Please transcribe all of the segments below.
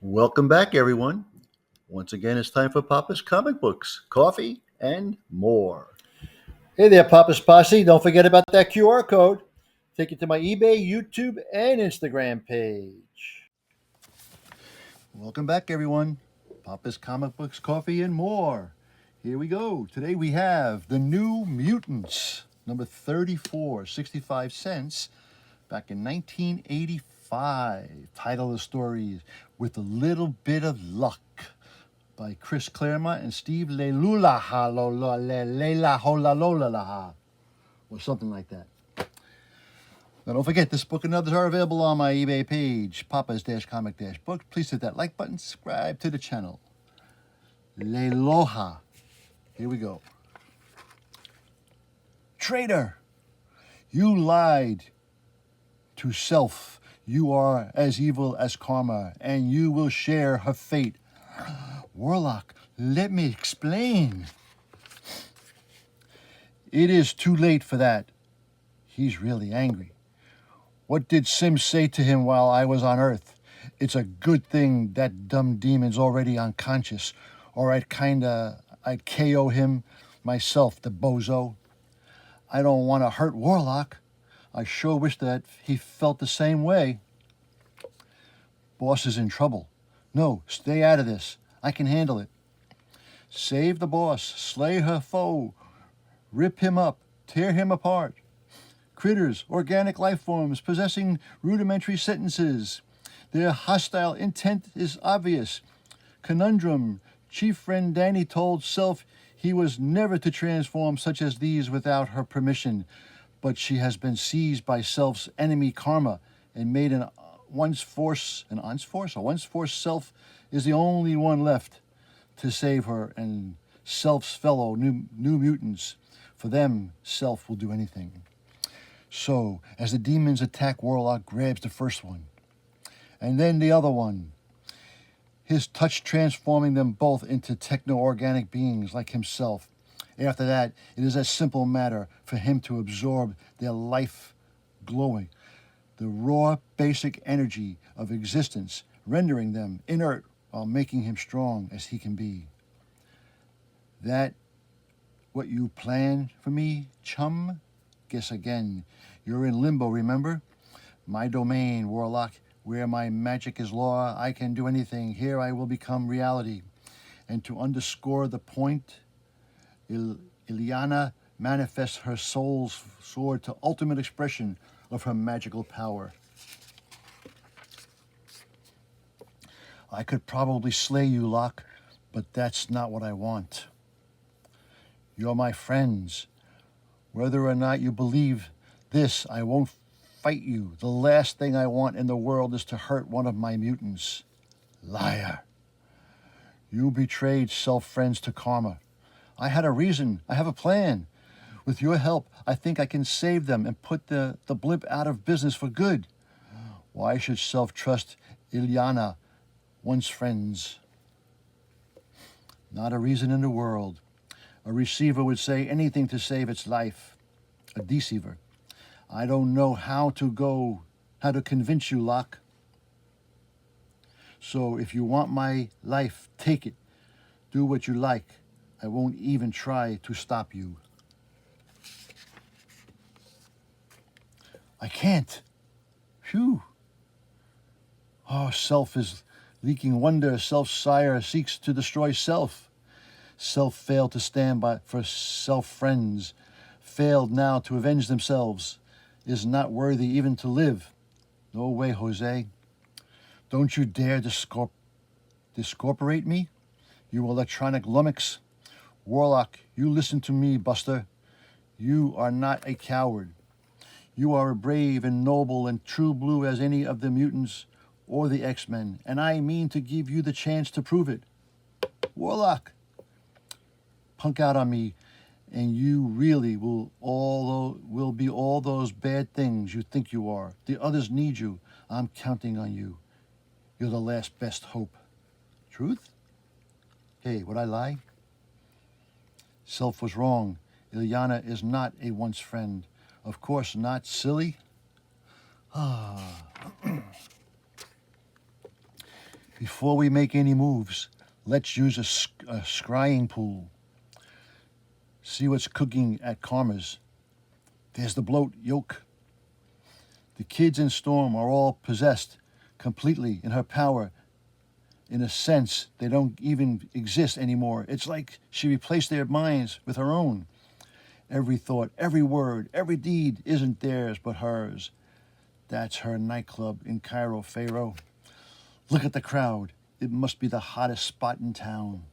Welcome back, everyone. Once again, it's time for Papa's Comic Books, Coffee, and more. Hey there, Papa's Posse. Don't forget about that QR code. Take you to my eBay, YouTube, and Instagram page. Welcome back, everyone. Papa's Comic Books, Coffee, and more. Here we go. Today we have The New Mutants, number 34, 65 cents, back in 1985. Title of the story is With a Little Bit of Luck by Chris Claremont and Steve Leilaholaha, or something like that. Now don't forget, this book and others are available on my eBay page, Papa's-Comic-Books. Please hit that like button, subscribe to the channel. Leiloha. Here we go. Traitor, you lied to self. You are as evil as Karma, and you will share her fate. Warlock, let me explain. It is too late for that. He's really angry. What did Sim say to him while I was on Earth? It's a good thing that dumb demon's already unconscious, or I'd KO him myself, the bozo. I don't want to hurt Warlock. I sure wish that he felt the same way. Boss is in trouble. No, stay out of this. I can handle it. Save the boss, slay her foe, rip him up, tear him apart. Critters, organic life forms possessing rudimentary sentences. Their hostile intent is obvious. Conundrum, chief friend Danny told Self he was never to transform such as these without her permission, but she has been seized by Self's enemy Karma and made an once force Self is the only one left to save her and Self's fellow new mutants. For them, Self will do anything. So, as the demons attack, Warlock grabs the first one, and then the other one, his touch transforming them both into techno-organic beings like himself. After that, it is a simple matter for him to absorb their life glowing, the raw basic energy of existence, rendering them inert while making him strong as he can be. That what you planned for me, chum? Guess again. You're in limbo, remember? My domain, Warlock, where my magic is law, I can do anything. Here I will become reality. And to underscore the point, Ileana manifests her soul's sword to ultimate expression of her magical power. I could probably slay you, Locke, but that's not what I want. You're my friends. Whether or not you believe this, I won't fight you. The last thing I want in the world is to hurt one of my mutants. Liar. You betrayed self-friends to Karma. I had a reason. I have a plan. With your help, I think I can save them and put the blimp out of business for good. Why should Self trust Ileana, once friends? Not a reason in the world. A receiver would say anything to save its life. A deceiver. I don't know how to convince you, Locke. So if you want my life, take it. Do what you like. I won't even try to stop you. I can't. Phew. Oh, Self is leaking wonder. Self's sire seeks to destroy Self. Self failed to stand by for self-friends, failed now to avenge themselves, is not worthy even to live. No way, Jose. Don't you dare discorporate me, you electronic lummox. Warlock, you listen to me, Buster. You are not a coward. You are brave and noble and true blue as any of the mutants or the X-Men, and I mean to give you the chance to prove it. Warlock, punk out on me, and you really will be all those bad things you think you are. The others need you. I'm counting on you. You're the last best hope. Truth? Hey, would I lie? Self was wrong. Ileana is not a once friend. Of course not, silly. Before we make any moves, let's use a scrying pool. See what's cooking at Karma's. There's the bloat yolk. The kids in Storm are all possessed completely in her power. In a sense, they don't even exist anymore. It's like she replaced their minds with her own. Every thought, every word, every deed isn't theirs but hers. That's her nightclub in Cairo, Pharaoh. Look at the crowd. It must be the hottest spot in town.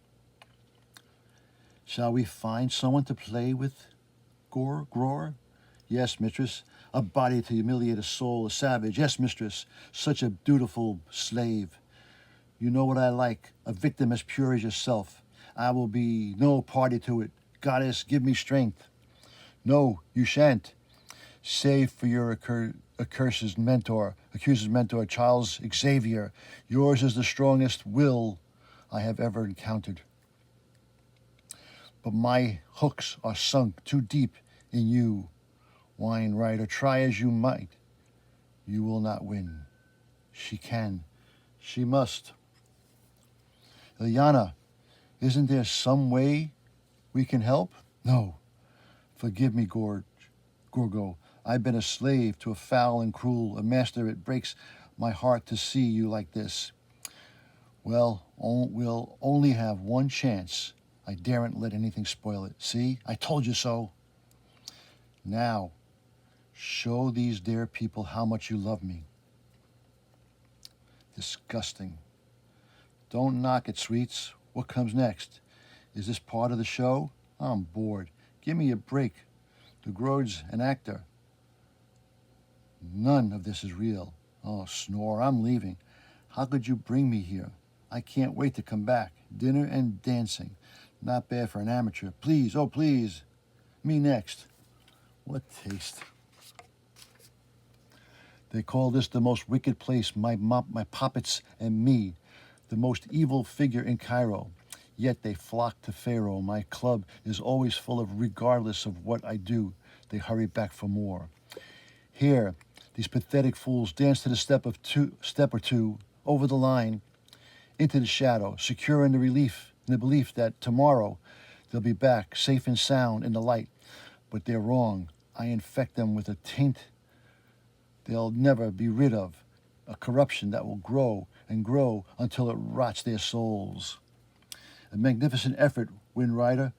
Shall we find someone to play with, Gror? Yes, mistress. A body to humiliate a soul, a savage. Yes, mistress. Such a dutiful slave. You know what I like, a victim as pure as yourself. I will be no party to it. Goddess, give me strength. No, you shan't. Save for your accuser's mentor, Charles Xavier. Yours is the strongest will I have ever encountered. But my hooks are sunk too deep in you, wine rider. Try as you might, you will not win. She can. She must. Ilyana, isn't there some way we can help? No. Forgive me, Gorgo. I've been a slave to a foul and cruel, a master. It breaks my heart to see you like this. Well, we'll only have one chance. I daren't let anything spoil it. See, I told you so. Now, show these dear people how much you love me. Disgusting. Don't knock it, sweets. What comes next? Is this part of the show? I'm bored. Give me a break. The Grod's an actor. None of this is real. Oh, snore, I'm leaving. How could you bring me here? I can't wait to come back. Dinner and dancing. Not bad for an amateur. Please, oh please. Me next. What taste. They call this the most wicked place, my poppets and me, the most evil figure in Cairo. Yet they flock to Pharaoh. My club is always full of, regardless of what I do, they hurry back for more. Here, these pathetic fools dance to the step or two over the line into the shadow, secure in the belief that tomorrow they'll be back, safe and sound in the light. But they're wrong. I infect them with a taint they'll never be rid of, a corruption that will grow and grow until it rots their souls. A magnificent effort, Wind Rider.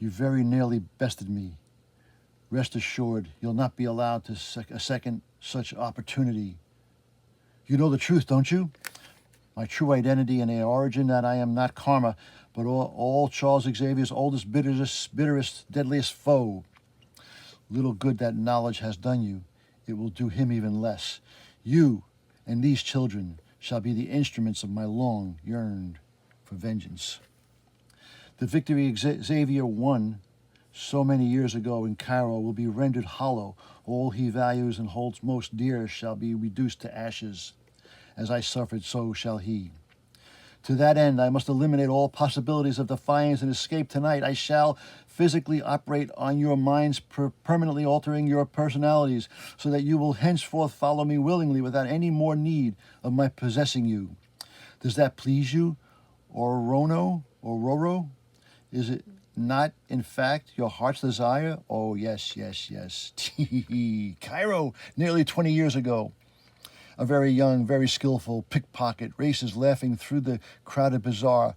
You very nearly bested me. Rest assured, you'll not be allowed to a second such opportunity. You know the truth, don't you? My true identity and the origin, that I am not Karma, but all Charles Xavier's oldest, bitterest, deadliest foe. Little good that knowledge has done you. It will do him even less. You and these children shall be the instruments of my long yearned for vengeance. The victory Xavier won so many years ago in Cairo will be rendered hollow. All he values and holds most dear shall be reduced to ashes. As I suffered, so shall he. To that end, I must eliminate all possibilities of defiance and escape tonight. I shall physically operate on your minds, permanently altering your personalities, so that you will henceforth follow me willingly without any more need of my possessing you. Does that please you, Roro? Is it not, in fact, your heart's desire? Oh, yes. Cairo, nearly 20 years ago. A very young, very skillful pickpocket races laughing through the crowded bazaar,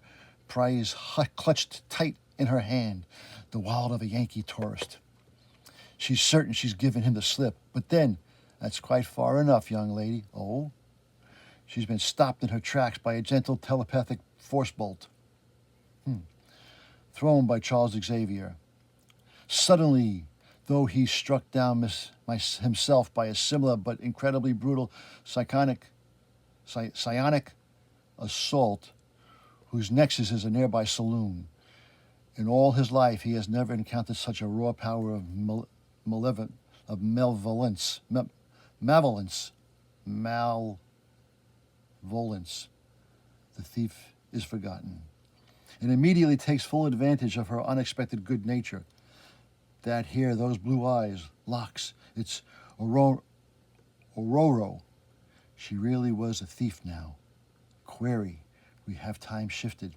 prize clutched tight in her hand, the wallet of a Yankee tourist. She's certain she's given him the slip, but then, that's quite far enough, young lady. Oh? She's been stopped in her tracks by a gentle telepathic force bolt. Thrown by Charles Xavier. Suddenly, though he struck down himself by a similar but incredibly brutal psionic assault, whose nexus is a nearby saloon. In all his life, he has never encountered such a raw power of malevolence. The thief is forgotten, and immediately takes full advantage of her unexpected good nature. That hair, those blue eyes, locks, it's Ororo. She really was a thief now. Query, we have time shifted.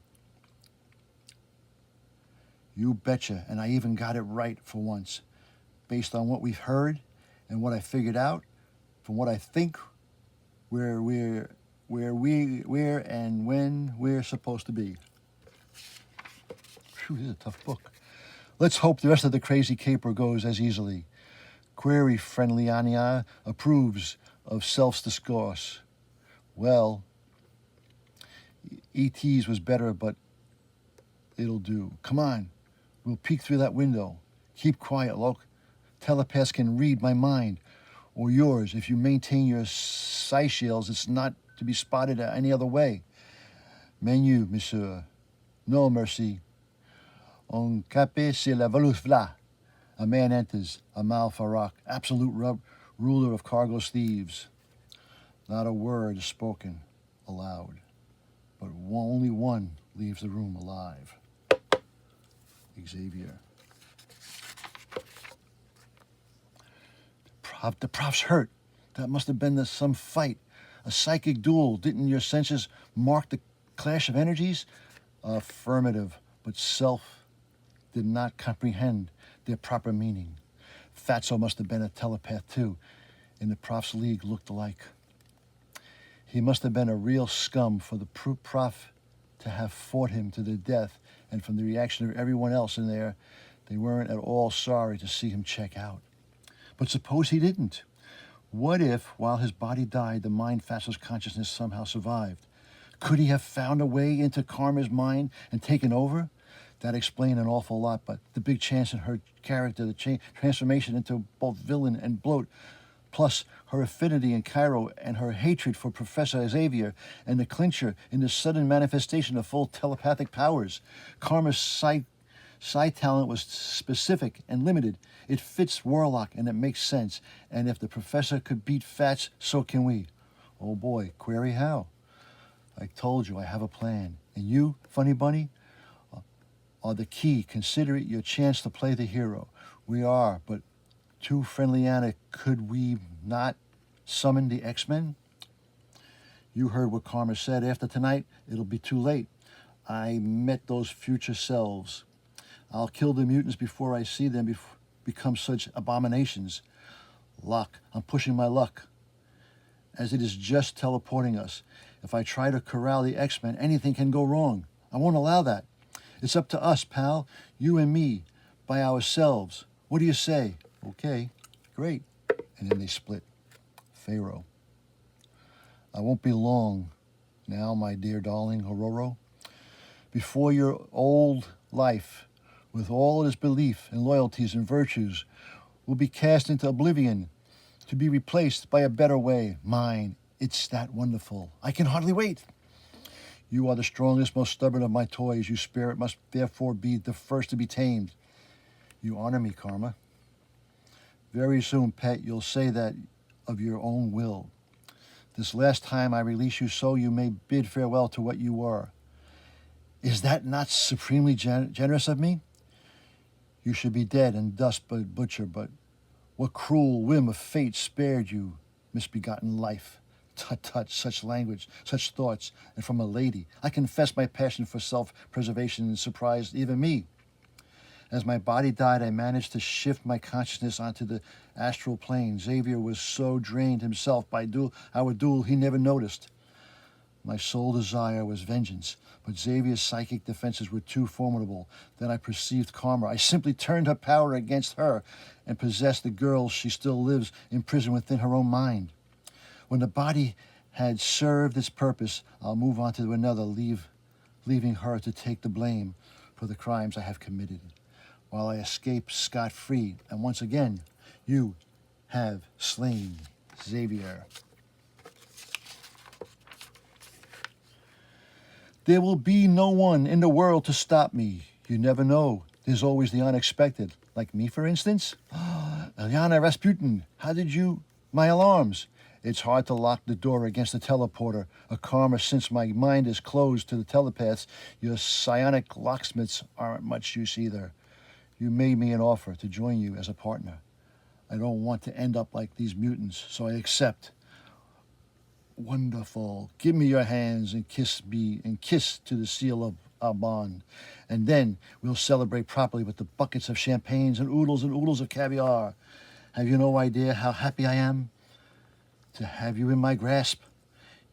You betcha, and I even got it right for once, based on what we've heard and what I figured out from what I think where and when we're supposed to be. Phew, this is a tough book. Let's hope the rest of the crazy caper goes as easily. Query friendly Anya approves of self-discourse. Well, E.T.'s was better, but it'll do. Come on, we'll peek through that window. Keep quiet, Loke. Telepaths can read my mind, or yours. If you maintain your psi shields, it's not to be spotted any other way. Menu, monsieur. No mercy. On cape c'est la valoufla. A man enters, Amal Farak, absolute ruler of Cargo's thieves. Not a word is spoken aloud, but only one leaves the room alive. Xavier. The prof's hurt. That must have been some fight. A psychic duel. Didn't your senses mark the clash of energies? Affirmative, but self did not comprehend their proper meaning. Fatso must have been a telepath too, and the prof's league looked alike. He must have been a real scum for the prof to have fought him to the death, and from the reaction of everyone else in there, they weren't at all sorry to see him check out. But suppose he didn't. What if, while his body died, the mind Fatso's consciousness somehow survived? Could he have found a way into Karma's mind and taken over? That explained an awful lot, but the big chance in her character, the transformation into both villain and bloat, plus her affinity in Cairo and her hatred for Professor Xavier, and the clincher in the sudden manifestation of full telepathic powers. Karma's psi talent was specific and limited. It fits Warlock, and it makes sense. And if the professor could beat Fats, so can we. Oh boy, query how? I told you I have a plan. And you, Funny Bunny, are the key. Consider it your chance to play the hero. We are, but too friendly Anna, could we not summon the X-Men? You heard what Karma said. After tonight, it'll be too late. I met those future selves. I'll kill the mutants before I see them become such abominations. Luck. I'm pushing my luck, as it is just teleporting us. If I try to corral the X-Men, anything can go wrong. I won't allow that. It's up to us, pal. You and me, by ourselves. What do you say? Okay, great. And then they split. Pharaoh. I won't be long now, my dear darling Aurora. Before your old life, with all its belief and loyalties and virtues, will be cast into oblivion to be replaced by a better way. Mine. It's that wonderful. I can hardly wait. You are the strongest, most stubborn of my toys. Your spirit must therefore be the first to be tamed. You honor me, Karma. Very soon, pet, you'll say that of your own will. This last time I release you so you may bid farewell to what you were. Is that not supremely generous of me? You should be dead and dust but butcher, but what cruel whim of fate spared you misbegotten life? Tut, tut, such language, such thoughts, and from a lady. I confess my passion for self-preservation surprised even me. As my body died, I managed to shift my consciousness onto the astral plane. Xavier was so drained himself by our duel, he never noticed. My sole desire was vengeance, but Xavier's psychic defenses were too formidable. Then I perceived Karma. I simply turned her power against her and possessed the girl she still lives imprisoned within her own mind. When the body had served its purpose, I'll move on to another, leaving her to take the blame for the crimes I have committed, while I escape scot-free. And once again, you have slain Xavier. There will be no one in the world to stop me. You never know. There's always the unexpected. Like me, for instance. Eliana Rasputin, how did you... My alarms. It's hard to lock the door against the teleporter. A Karma, since my mind is closed to the telepaths, your psionic locksmiths aren't much use either. You made me an offer to join you as a partner. I don't want to end up like these mutants, so I accept. Wonderful. Give me your hands and kiss me and kiss to the seal of our bond. And then we'll celebrate properly with the buckets of champagnes and oodles of caviar. Have you no idea how happy I am to have you in my grasp?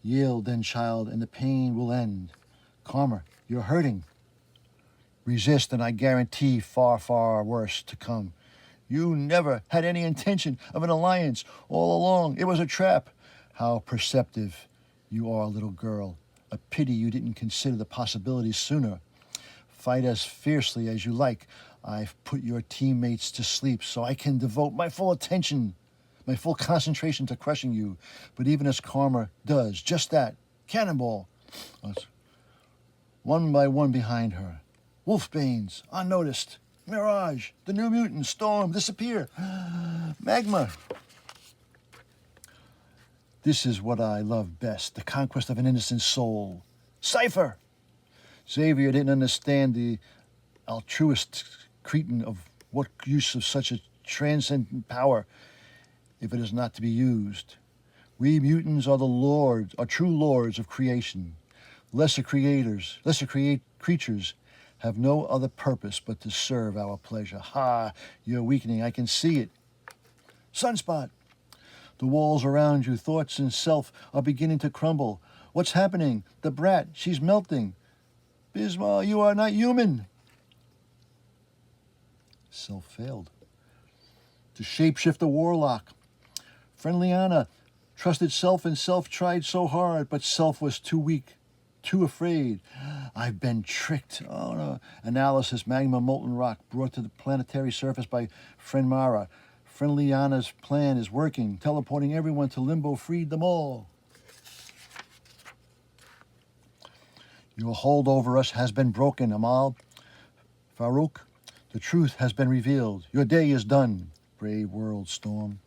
Yield then, child, and the pain will end. Karma, you're hurting. Resist, and I guarantee far, far worse to come. You never had any intention of an alliance all along. It was a trap. How perceptive you are, little girl. A pity you didn't consider the possibilities sooner. Fight as fiercely as you like. I've put your teammates to sleep so I can devote my full attention, my full concentration to crushing you. But even as karma does just that, cannonball, one by one behind her. Wolfbanes, unnoticed. Mirage, the new mutant, storm, disappear. Magma. This is what I love best, the conquest of an innocent soul. Cypher. Xavier didn't understand the altruist cretin of what use of such a transcendent power if it is not to be used. We mutants are the lords, are true lords of creation. Lesser creatures have no other purpose but to serve our pleasure. Ha, you're weakening, I can see it. Sunspot. The walls around you, thoughts and self, are beginning to crumble. What's happening? The brat, she's melting. Bismarck, you are not human. Self failed. To shapeshift the warlock. Friendly Anna trusted self, and self tried so hard, but self was too weak, too afraid. I've been tricked. Oh no. Analysis, magma, molten rock, brought to the planetary surface by friend Mara. Friendly Anna's plan is working, teleporting everyone to Limbo, freed them all. Your hold over us has been broken, Amal. Farouk, the truth has been revealed. Your day is done, brave world storm.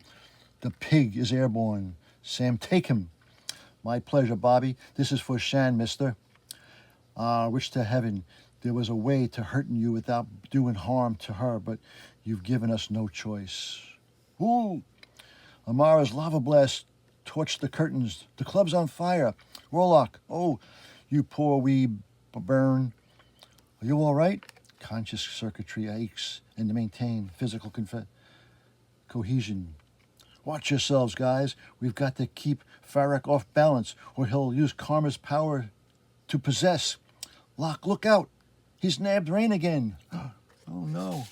The pig is airborne. Sam, take him. My pleasure, Bobby. This is for Shan, mister. Wish to heaven there was a way to hurting you without doing harm to her, but you've given us no choice. Ooh! Amara's lava blast torched the curtains. The club's on fire. Warlock, oh, you poor wee burn. Are you all right? Conscious circuitry aches and to maintain physical cohesion. Watch yourselves, guys. We've got to keep Farak off balance, or he'll use Karma's power to possess. Locke, look out. He's nabbed Rain again. Oh, no.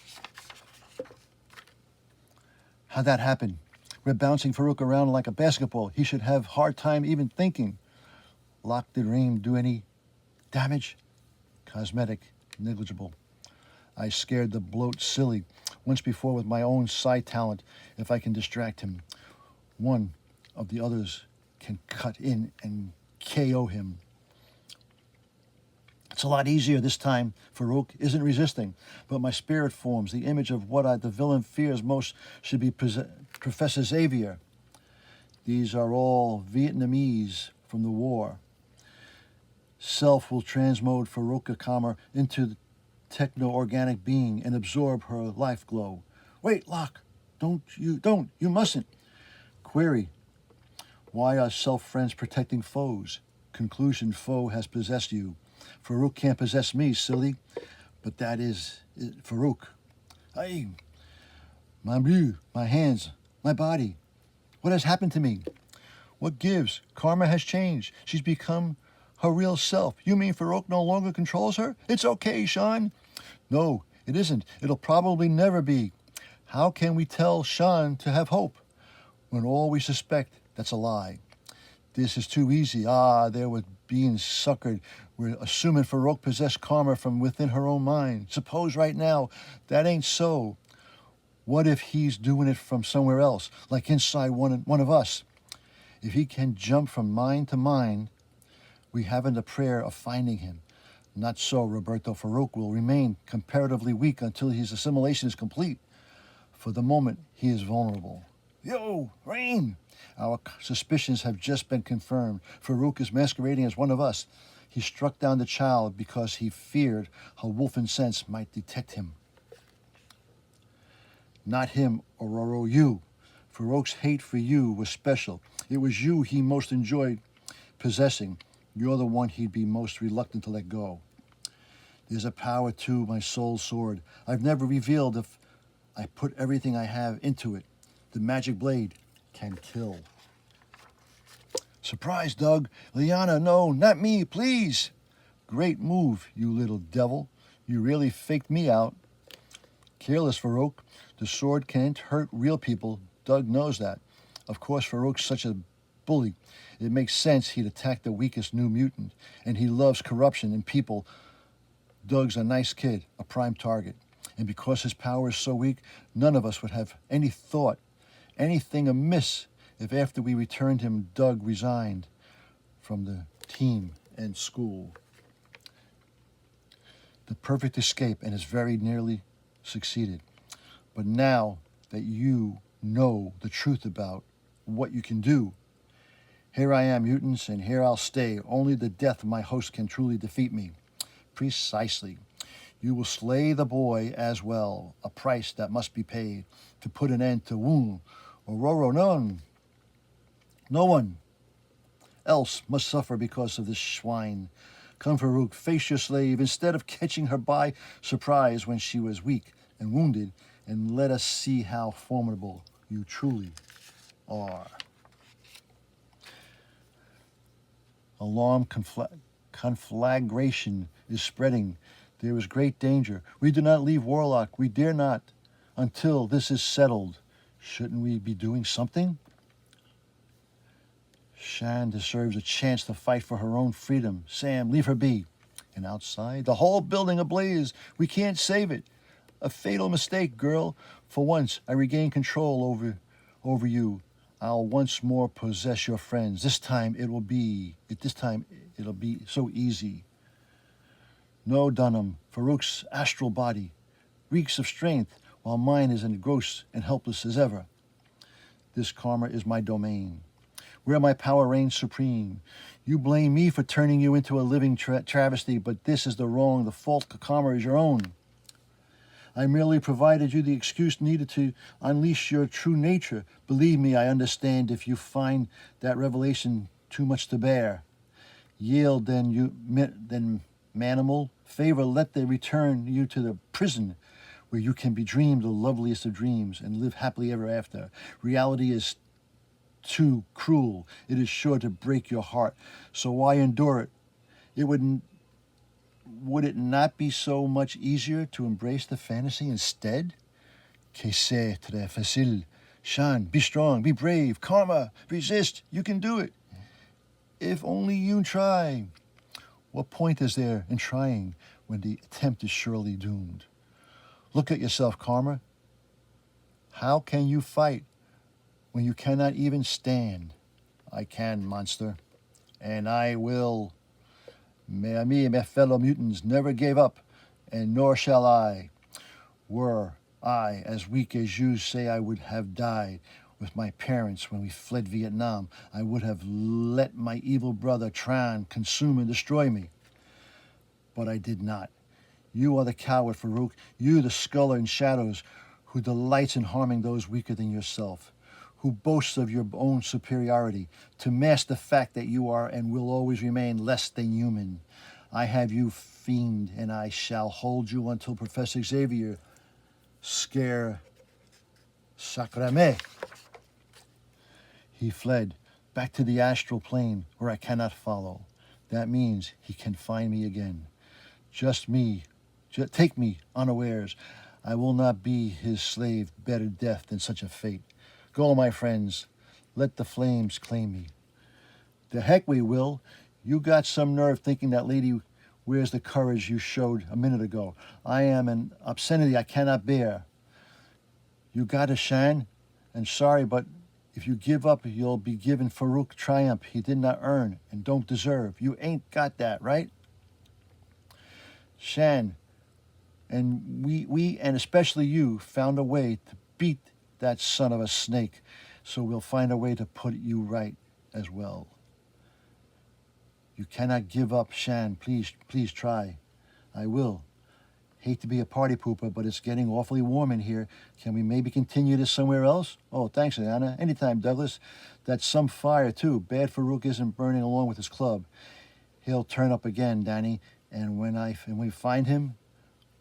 How'd that happen? We're bouncing Farouk around like a basketball. He should have hard time even thinking. Locke, did Rain do any damage? Cosmetic, negligible. I scared the bloat silly once before with my own psi talent. If I can distract him, one of the others can cut in and KO him. It's a lot easier this time. Farouk isn't resisting, but my spirit forms the image of what the villain fears most should be Professor Xavier. These are all Vietnamese from the war. Self will transmode Farouk Akama into the techno-organic being and absorb her life glow. Wait, Locke, you mustn't. Query, why are self-friends protecting foes? Conclusion, foe has possessed you. Farouk can't possess me, silly, but that is Farouk. Hey, my hands, my body. What has happened to me? What gives? Karma has changed. She's become her real self. You mean Farouk no longer controls her? It's okay, Sean. No, it isn't. It'll probably never be. How can we tell Sean to have hope when all we suspect, that's a lie? This is too easy. There we're being suckered. We're assuming Farouk possessed Karma from within her own mind. Suppose right now that ain't so. What if he's doing it from somewhere else, like inside one of us? If he can jump from mind to mind, we haven't a prayer of finding him. Not so, Roberto. Farouk will remain comparatively weak until his assimilation is complete. For the moment, he is vulnerable. Yo, Rain! Our suspicions have just been confirmed. Farouk is masquerading as one of us. He struck down the child because he feared her wolfen sense might detect him. Not him, Aurora, you. Farouk's hate for you was special. It was you he most enjoyed possessing, you're the one he'd be most reluctant to let go. There's a power to my soul's sword I've never revealed if I put everything I have into it. The magic blade can kill. Surprise, Doug. Liana, no, not me, please. Great move, you little devil. You really faked me out. Careless, Farouk. The sword can't hurt real people. Doug knows that. Of course, Farouk's such a bully. It makes sense he'd attack the weakest new mutant, and he loves corruption and people. Doug's a nice kid, a prime target. And because his power is so weak, none of us would have any thought, anything amiss, if after we returned him, Doug resigned from the team and school. The perfect escape, and has very nearly succeeded. But now that you know the truth about what you can do, here I am, mutants, and here I'll stay. Only the death of my host can truly defeat me. Precisely. You will slay the boy as well, a price that must be paid to put an end to Woon or Roro. No one else must suffer because of this swine. Come, Farouk, face your slave instead of catching her by surprise when she was weak and wounded, and let us see how formidable you truly are. Alarm conflagration is spreading. There is great danger. We do not leave Warlock. We dare not until this is settled. Shouldn't we be doing something? Shan deserves a chance to fight for her own freedom. Sam, leave her be. And outside, the whole building ablaze. We can't save it. A fatal mistake, girl. For once, I regain control over you. I'll once more possess your friends. This time it'll be so easy. No, Dunham, Farouk's astral body reeks of strength, while mine is as gross and helpless as ever. This karma is my domain, where my power reigns supreme. You blame me for turning you into a living travesty, but this is the fault karma is your own. I merely provided you the excuse needed to unleash your true nature. Believe me, I understand if you find that revelation too much to bear. Yield then manimal favor, let they return you to the prison where you can be dreamed the loveliest of dreams and live happily ever after. Reality is too cruel. It is sure to break your heart. So why endure it? Would it not be so much easier to embrace the fantasy instead? Que c'est très facile. Shan, be strong, be brave. Karma, resist. You can do it. If only you try. What point is there in trying when the attempt is surely doomed? Look at yourself, Karma. How can you fight when you cannot even stand? I can, monster, and I will. Me and my fellow mutants never gave up, and nor shall I. Were I as weak as you say I would have died with my parents when we fled Vietnam, I would have let my evil brother Tran consume and destroy me. But I did not. You are the coward, Farouk. You, the sculler in shadows, who delights in harming those weaker than yourself, who boasts of your own superiority, to mask the fact that you are and will always remain less than human. I have you, fiend, and I shall hold you until Professor Xavier scare Sacrame. He fled back to the astral plane where I cannot follow. That means he can find me again. Take me unawares. I will not be his slave, better death than such a fate. Go, my friends, let the flames claim me. The heck we will. You got some nerve thinking that lady wears the courage you showed a minute ago. I am an obscenity I cannot bear. You got a Shan, and sorry, but if you give up, you'll be given Farouk triumph he did not earn and don't deserve. You ain't got that, right? Shan, and we and especially you found a way to beat that son of a snake, so we'll find a way to put you right as well. You cannot give up, Shan. Please try. I will. Hate to be a party pooper, but it's getting awfully warm in here. Can we maybe continue this somewhere else? Oh, thanks, Anna. Anytime, Douglas. That's some fire, too. Bad Farouk isn't burning along with his club. He'll turn up again, Danny. And when we find him,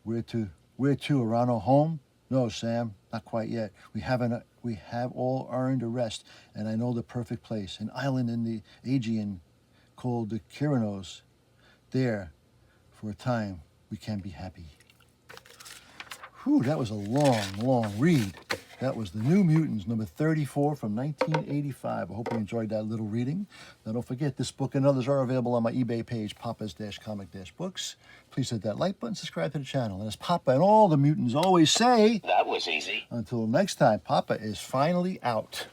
where to, around our home? No, Sam, not quite yet. We have all earned a rest, and I know the perfect place. An island in the Aegean called the Kyranos. There, for a time, we can be happy. Whew, that was a long, long read. That was The New Mutants, number 34 from 1985. I hope you enjoyed that little reading. Now, don't forget, this book and others are available on my eBay page, Papa's-Comic-Books. Please hit that like button, subscribe to the channel. And as Papa and all the mutants always say, that was easy. Until next time, Papa is finally out.